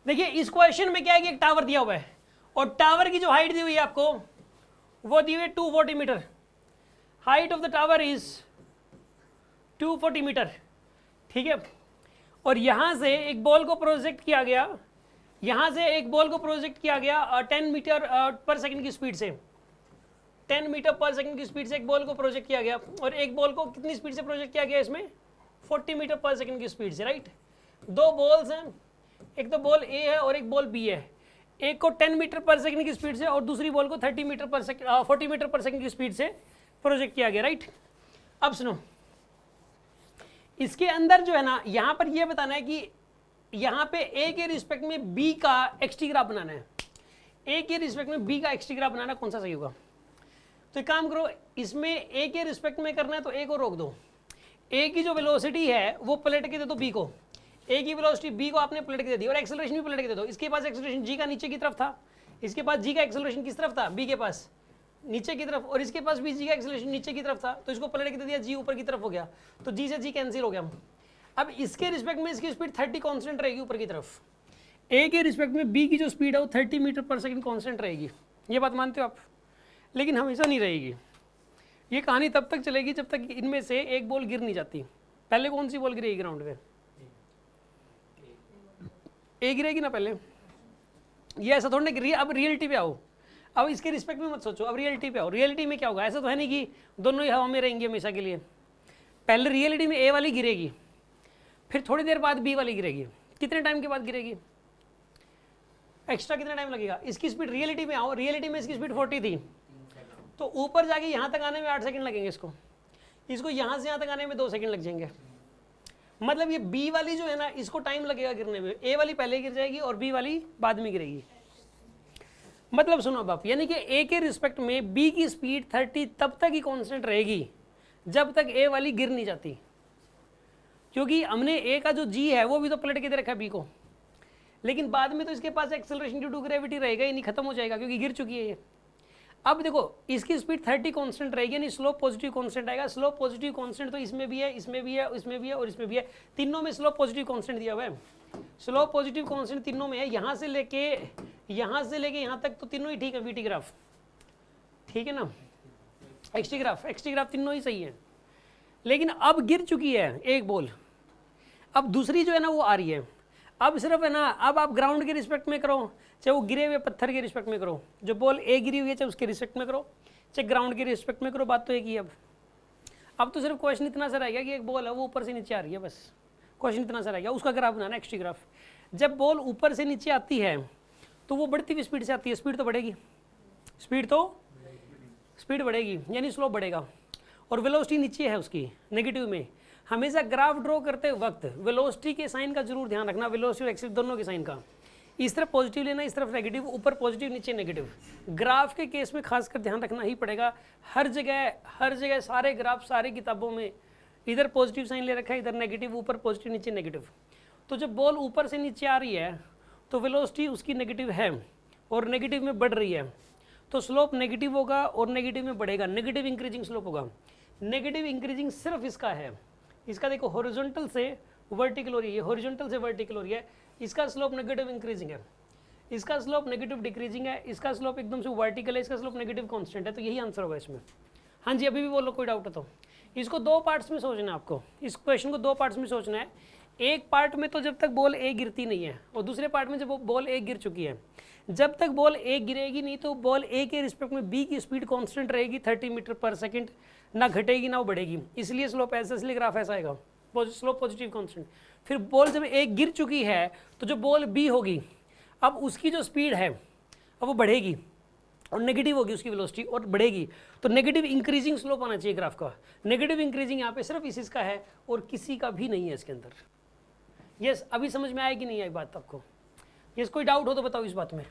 देखिए इस क्वेश्चन में क्या है कि एक टावर दिया हुआ है और टावर की जो हाइट दी हुई है आपको वो दी हुई है 240 metre. Height of the tower is 240 metre, ठीक है। और यहां से एक बॉल को प्रोजेक्ट किया गया, यहां से एक बॉल को प्रोजेक्ट किया गया 10 मीटर पर सेकंड की स्पीड से, 10 मीटर पर सेकंड की स्पीड से एक बॉल को प्रोजेक्ट किया गया। और एक बॉल को कितनी स्पीड से प्रोजेक्ट किया गया इसमें? 40 मीटर पर सेकंड की स्पीड से, राइट। दो बॉल्स हैं, एक तो बॉल ए है और एक बॉल बी है। एक को 10 मीटर पर सेकंड की स्पीड से और दूसरी बॉल को 30 मीटर पर सेकंड 40 मीटर पर सेकंड की स्पीड से प्रोजेक्ट किया गया, राइट। अब सुनो, इसके अंदर जो है ना, यहां पर यह बताना है कि यहां पे ए के रिस्पेक्ट में बी का एक्सटी ग्राफ बनाना है। ए के रिस्पेक्ट में बी का एक्सटी ग्राफ बनाना, कौन सा सही होगा? तो एक काम करो, इसमें ए के रिस्पेक्ट में करना है तो ए को रोक दो। ए की जो वेलोसिटी है वो पलट के दे दो बी को, ए की वेलोसिटी बी को आपने पलट के दे दी और एक्सेलरेशन भी पलट के दे दो। इसके पास एक्सेलरेशन जी का नीचे की तरफ था, इसके पास जी का एक्सेलरेशन किस तरफ था? बी के पास नीचे की तरफ, और इसके पास भी जी का एक्सेलरेशन नीचे की तरफ था, तो इसको पलट के दे दिया, जी ऊपर की तरफ हो गया, तो जी से जी कैंसिल हो गया। अब इसके रिस्पेक्ट में इसकी स्पीड 30 कांस्टेंट रहेगी ऊपर की तरफ। ए के रिस्पेक्ट में बी की जो स्पीड है वो 30 मीटर पर सेकंड कांस्टेंट रहेगी। ये बात मानते हो आप? लेकिन हमेशा नहीं रहेगी। ये कहानी तब तक चलेगी जब तक इनमें से एक बॉल गिर नहीं जाती। पहले कौन सी बॉल गिरेगी ग्राउंड पे? ए गिरेगी ना पहले। ये ऐसा थोड़ा ना गिरी। अब रियलिटी पे आओ, अब इसके रिस्पेक्ट में मत सोचो, अब रियलिटी पे आओ। रियलिटी में क्या होगा? ऐसा तो है नहीं कि दोनों ही हवा में रहेंगे हमेशा के लिए। पहले रियलिटी में ए वाली गिरेगी, फिर थोड़ी देर बाद बी वाली गिरेगी। कितने टाइम के बाद गिरेगी? एक्स्ट्रा कितना टाइम लगेगा? इसकी स्पीड रियलिटी में आओ, रियलिटी में इसकी स्पीड 40 थी, तो ऊपर जाके यहाँ तक आने में 8 सेकंड लगेंगे इसको यहाँ से यहाँ तक आने में 2 सेकंड लग जाएंगे। मतलब ये बी वाली जो है ना, इसको टाइम लगेगा गिरने में। ए वाली पहले गिर जाएगी और बी वाली बाद में गिरेगी। मतलब सुनो बाप, यानी कि ए के रिस्पेक्ट में बी की स्पीड 30 तब तक ही कांस्टेंट रहेगी जब तक ए वाली गिर नहीं जाती, क्योंकि हमने ए का जो जी है वो भी तो पलट के दे रखा है बी को। लेकिन बाद में तो इसके पास एक्सेलरेशन ड्यू टू ग्रेविटी रहेगा ही नहीं, खत्म हो जाएगा क्योंकि गिर चुकी है ये। अब देखो इसकी स्पीड 30 कांस्टेंट रहेगी, यानी स्लोप पॉजिटिव कांस्टेंट आएगा। स्लोप पॉजिटिव कांस्टेंट तो इसमें भी है, इसमें भी है, इसमें भी है और इसमें भी है। तीनों में स्लोप पॉजिटिव कांस्टेंट दिया हुआ है। स्लोप पॉजिटिव कांस्टेंट तीनों में है, यहाँ से लेके यहाँ तक तो तीनों ही ठीक है। वीटी ग्राफ ठीक है ना, एक्सटी ग्राफ तीनों ही सही है। लेकिन अब गिर चुकी है एक बॉल, अब दूसरी जो है ना वो आ रही है। अब सिर्फ है ना, अब आप ग्राउंड के रिस्पेक्ट में करो, चाहे वो गिरे हुए पत्थर के रिस्पेक्ट में करो, जो बॉल ए गिरी हुई है चाहे उसके रिस्पेक्ट में करो, चाहे ग्राउंड के रिस्पेक्ट में करो, बात तो एक ही है। अब तो सिर्फ क्वेश्चन इतना सा रह गया कि एक बॉल है वो ऊपर से नीचे आ रही है, बस क्वेश्चन इतना सा रह गया, उसका ग्राफ बनाना, एक्सटी ग्राफ। जब बॉल ऊपर से नीचे आती है तो वो बढ़ती हुई स्पीड से आती है, स्पीड तो बढ़ेगी, स्पीड बढ़ेगी यानी स्लोप बढ़ेगा, और वेलोसिटी नीचे है उसकी नेगेटिव में। हमेशा ग्राफ ड्रॉ करते वक्त वेलोसिटी के साइन का जरूर ध्यान रखना, वेलोसिटी और एक्सिस दोनों के साइन का। इस तरफ पॉजिटिव लेना, इस तरफ नेगेटिव, ऊपर पॉजिटिव नीचे नेगेटिव। ग्राफ के केस में खासकर ध्यान रखना ही पड़ेगा। हर जगह सारे ग्राफ सारी किताबों में इधर पॉजिटिव साइन ले रखा है, इधर नेगेटिव, ऊपर पॉजिटिव नीचे नेगेटिव। तो जब बॉल ऊपर से नीचे आ रही है तो वेलोसिटी उसकी नेगेटिव है और नेगेटिव में बढ़ रही है, तो स्लोप नेगेटिव होगा और नेगेटिव में बढ़ेगा, नेगेटिव इंक्रीजिंग स्लोप होगा। नेगेटिव इंक्रीजिंग सिर्फ इसका है, इसका देखो हॉरिजॉन्टल से वर्टिकल हो रही है, हॉरिजॉन्टल से वर्टिकल हो रही है, इसका स्लोप नेगेटिव इंक्रीजिंग है, इसका स्लोप नेगेटिव डिक्रीजिंग है, इसका स्लोप एकदम से वर्टिकल है, इसका स्लोप नेगेटिव कांस्टेंट है। तो यही आंसर होगा इसमें। हाँ जी, अभी भी बोलो, कोई डाउट है तो। इसको दो पार्ट्स में सोचना है आपको, इस क्वेश्चन को दो पार्ट्स में सोचना है। एक पार्ट में तो जब तक बॉल ए गिरती नहीं है, और दूसरे पार्ट में जब बॉल ए गिर चुकी है। जब तक बॉल ए गिरेगी नहीं तो बॉल ए के रिस्पेक्ट में बी की स्पीड कांस्टेंट रहेगी 30 मीटर पर सेकंड, ना घटेगी ना बढ़ेगी, इसलिए स्लोप ऐसा, इसलिए ग्राफ ऐसा आएगा, स्लोप पॉजिटिव कांस्टेंट। फिर बॉल जब ए गिर चुकी है तो जो बॉल बी होगी, अब उसकी जो स्पीड है अब वो बढ़ेगी और नेगेटिव होगी उसकी वेलोसिटी और बढ़ेगी, तो नेगेटिव इंक्रीजिंग स्लोप आना चाहिए ग्राफ का। नेगेटिव इंक्रीजिंग यहाँ पे सिर्फ इसी का है और किसी का भी नहीं है इसके अंदर। यस, अभी समझ में आया कि नहीं आई बात आपको? यस, कोई डाउट हो तो बताओ इस बात में,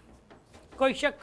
कोई शक?